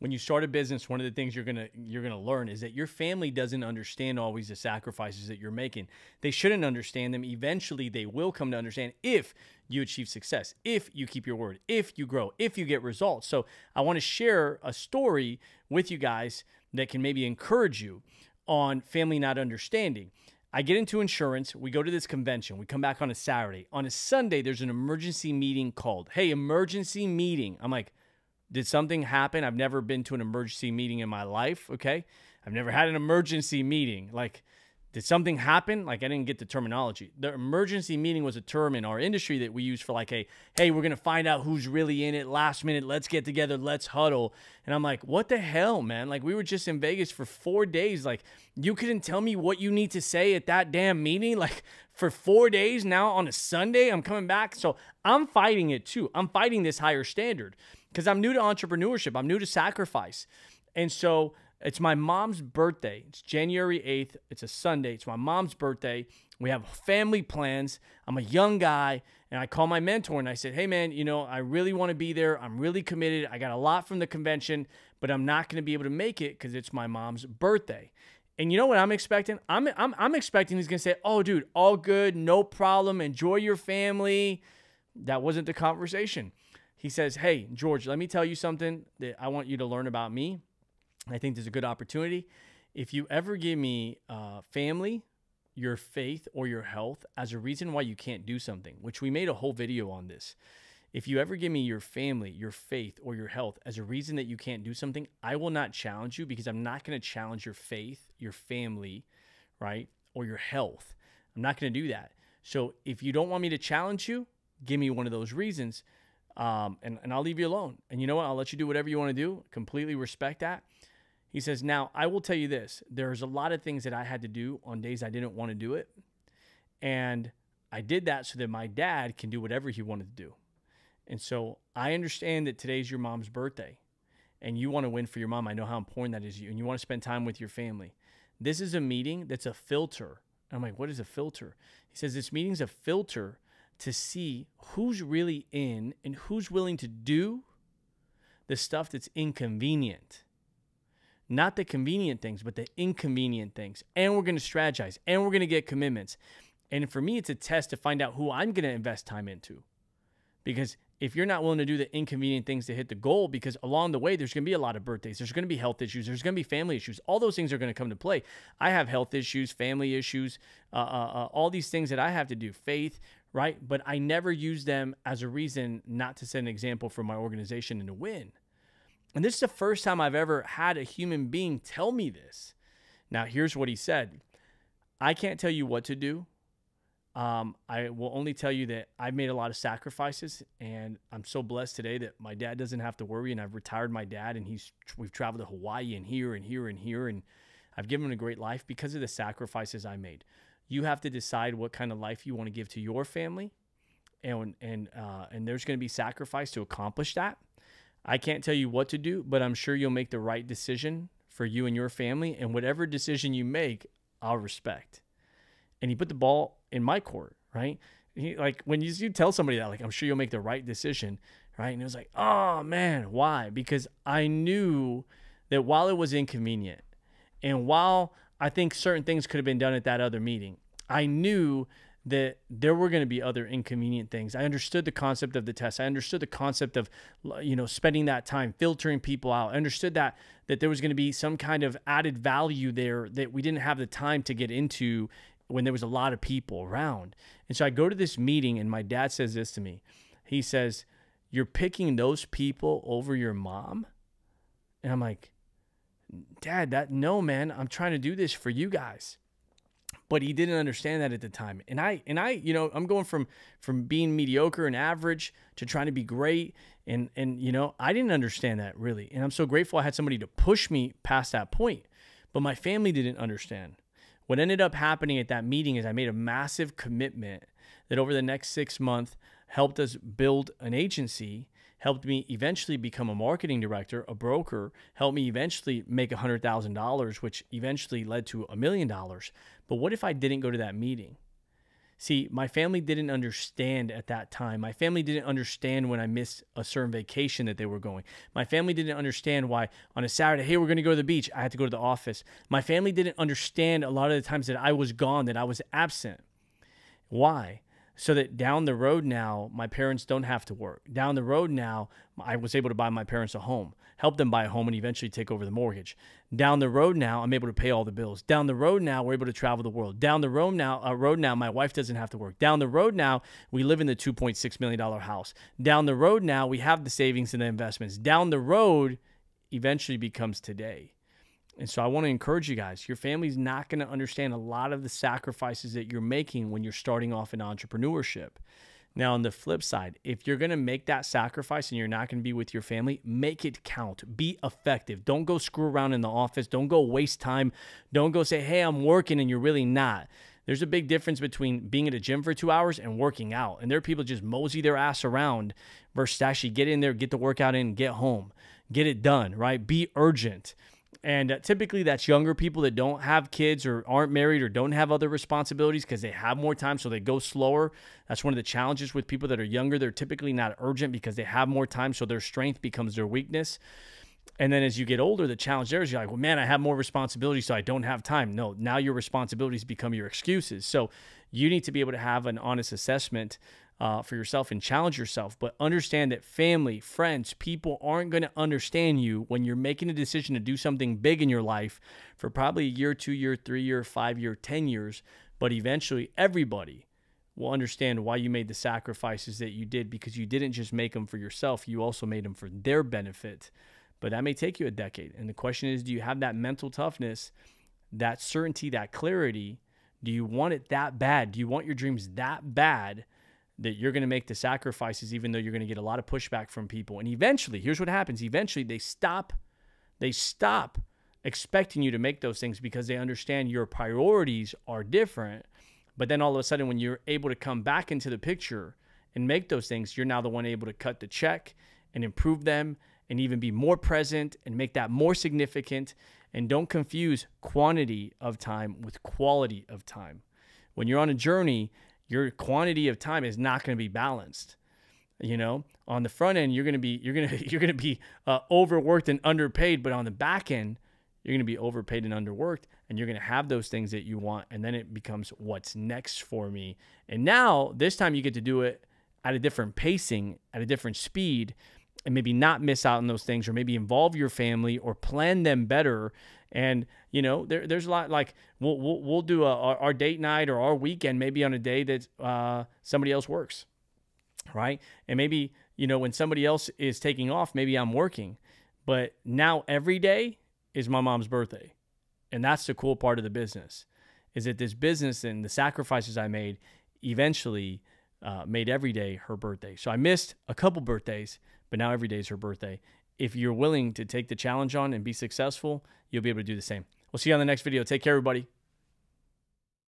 when you start a business, one of the things you're gonna learn is that your family doesn't understand always the sacrifices that you're making. They shouldn't understand them. Eventually, they will come to understand if you achieve success, if you keep your word, if you grow, if you get results. So I want to share a story with you guys that can maybe encourage you on family not understanding. I get into insurance. We go to this convention. We come back on a Saturday. On a Sunday, there's an emergency meeting called. Hey, emergency meeting. I'm like, did something happen? I've never been to an emergency meeting in my life, okay? I've never had an emergency meeting. Like, did something happen? Like, I didn't get the terminology. The emergency meeting was a term in our industry that we use for like, hey, we're going to find out who's really in it last minute. Let's get together. Let's huddle. And I'm like, what the hell, man? Like, we were just in Vegas for 4 days. Like, you couldn't tell me what you need to say at that damn meeting? Like, for 4 days now on a Sunday, I'm coming back. So I'm fighting it too. I'm fighting this higher standard because I'm new to entrepreneurship. I'm new to sacrifice. And so it's my mom's birthday. It's January 8th. It's a Sunday. It's my mom's birthday. We have family plans. I'm a young guy, and I call my mentor, and I said, hey, man, I really want to be there. I'm really committed. I got a lot from the convention, but I'm not going to be able to make it because it's my mom's birthday. And you know what I'm expecting? I'm expecting he's going to say, oh, dude, all good, no problem, enjoy your family. That wasn't the conversation. He says, hey, George, let me tell you something that I want you to learn about me. I think there's a good opportunity. If you ever give me family, your faith, or your health as a reason why you can't do something, which we made a whole video on this. If you ever give me your family, your faith, or your health as a reason that you can't do something, I will not challenge you because I'm not going to challenge your faith, your family, right, or your health. I'm not going to do that. So if you don't want me to challenge you, give me one of those reasons, and I'll leave you alone. And you know what? I'll let you do whatever you want to do. Completely respect that. He says, now, I will tell you this. There's a lot of things that I had to do on days I didn't want to do it. And I did that so that my dad can do whatever he wanted to do. And so I understand that today's your mom's birthday and you want to win for your mom. I know how important that is to you, and you want to spend time with your family. This is a meeting that's a filter. And I'm like, what is a filter? He says, this meeting's a filter to see who's really in and who's willing to do the stuff that's inconvenient. Not the convenient things, but the inconvenient things. And we're going to strategize, and we're going to get commitments. And for me, it's a test to find out who I'm going to invest time into. Because if you're not willing to do the inconvenient things to hit the goal, because along the way, there's going to be a lot of birthdays. There's going to be health issues. There's going to be family issues. All those things are going to come to play. I have health issues, family issues, all these things that I have to do, faith, right? But I never use them as a reason not to set an example for my organization and to win. And this is the first time I've ever had a human being tell me this. Now, here's what he said. I can't tell you what to do. I will only tell you that I've made a lot of sacrifices, and I'm so blessed today that my dad doesn't have to worry, and I've retired my dad, and we've traveled to Hawaii and here and here and here, and I've given him a great life because of the sacrifices I made. You have to decide what kind of life you want to give to your family, and there's going to be sacrifice to accomplish that. I can't tell you what to do, but I'm sure you'll make the right decision for you and your family, and whatever decision you make, I'll respect. And he put the ball in my court, right? Like when you tell somebody that, like, I'm sure you'll make the right decision, right? And it was like, oh man, why? Because I knew that while it was inconvenient, and while I think certain things could have been done at that other meeting, I knew that there were going to be other inconvenient things. I understood the concept of the test. I understood the concept of, spending that time, filtering people out. I understood that there was going to be some kind of added value there that we didn't have the time to get into when there was a lot of people around. And so I go to this meeting, and my dad says this to me. He says, you're picking those people over your mom? And I'm like, Dad, no, man, I'm trying to do this for you guys. But he didn't understand that at the time. And I, I'm going from being mediocre and average to trying to be great. And I didn't understand that really. And I'm so grateful I had somebody to push me past that point. But my family didn't understand. What ended up happening at that meeting is I made a massive commitment that over the next 6 months helped us build an agency, helped me eventually become a marketing director, a broker, helped me eventually make $100,000, which eventually led to $1 million. But what if I didn't go to that meeting? See, my family didn't understand at that time. My family didn't understand when I missed a certain vacation that they were going. My family didn't understand why on a Saturday, hey, we're going to go to the beach, I had to go to the office. My family didn't understand a lot of the times that I was gone, that I was absent. Why? So that down the road now, my parents don't have to work. Down the road now, I was able to buy my parents a home, help them buy a home, and eventually take over the mortgage. Down the road now, I'm able to pay all the bills. Down the road now, we're able to travel the world. Down the road now, my wife doesn't have to work. Down the road now, we live in the $2.6 million house. Down the road now, we have the savings and the investments. Down the road, eventually becomes today. And so I want to encourage you guys, your family's not going to understand a lot of the sacrifices that you're making when you're starting off in entrepreneurship. Now, on the flip side, if you're going to make that sacrifice and you're not going to be with your family, make it count. Be effective. Don't go screw around in the office. Don't go waste time. Don't go say, hey, I'm working, and you're really not. There's a big difference between being at a gym for 2 hours and working out. And there are people just mosey their ass around versus actually get in there, get the workout in, get home, get it done, right? Be urgent. And typically that's younger people that don't have kids or aren't married or don't have other responsibilities because they have more time, so they go slower. That's one of the challenges with people that are younger. They're typically not urgent because they have more time, so their strength becomes their weakness. And then as you get older, the challenge there is you're like, well, man, I have more responsibilities, so I don't have time. No, now your responsibilities become your excuses. So you need to be able to have an honest assessment for yourself and challenge yourself, but understand that family, friends, people aren't going to understand you when you're making a decision to do something big in your life for probably a year, 2 year, 3 year, 5 year, 10 years. But eventually everybody will understand why you made the sacrifices that you did, because you didn't just make them for yourself. You also made them for their benefit. But that may take you a decade. And the question is, do you have that mental toughness, that certainty, that clarity? Do you want it that bad? Do you want your dreams that bad that you're going to make the sacrifices, even though you're going to get a lot of pushback from people? And eventually, here's what happens. Eventually, they stop expecting you to make those things because they understand your priorities are different. But then all of a sudden, when you're able to come back into the picture and make those things, you're now the one able to cut the check and improve them and even be more present and make that more significant. And don't confuse quantity of time with quality of time. When you're on a journey, your quantity of time is not going to be balanced. You know, on the front end, you're going to be overworked and underpaid, but on the back end, you're going to be overpaid and underworked, and you're going to have those things that you want. And then it becomes, what's next for me? And now this time you get to do it at a different pacing, at a different speed, and maybe not miss out on those things, or maybe involve your family or plan them better. And, you know, there's a lot, like we'll do our date night or our weekend maybe on a day that somebody else works, right? And maybe, you know, when somebody else is taking off, maybe I'm working. But now every day is my mom's birthday. And that's the cool part of the business, is that this business and the sacrifices I made eventually made every day her birthday. So I missed a couple birthdays, but now every day is her birthday. If you're willing to take the challenge on and be successful, you'll be able to do the same. We'll see you on the next video. Take care, everybody.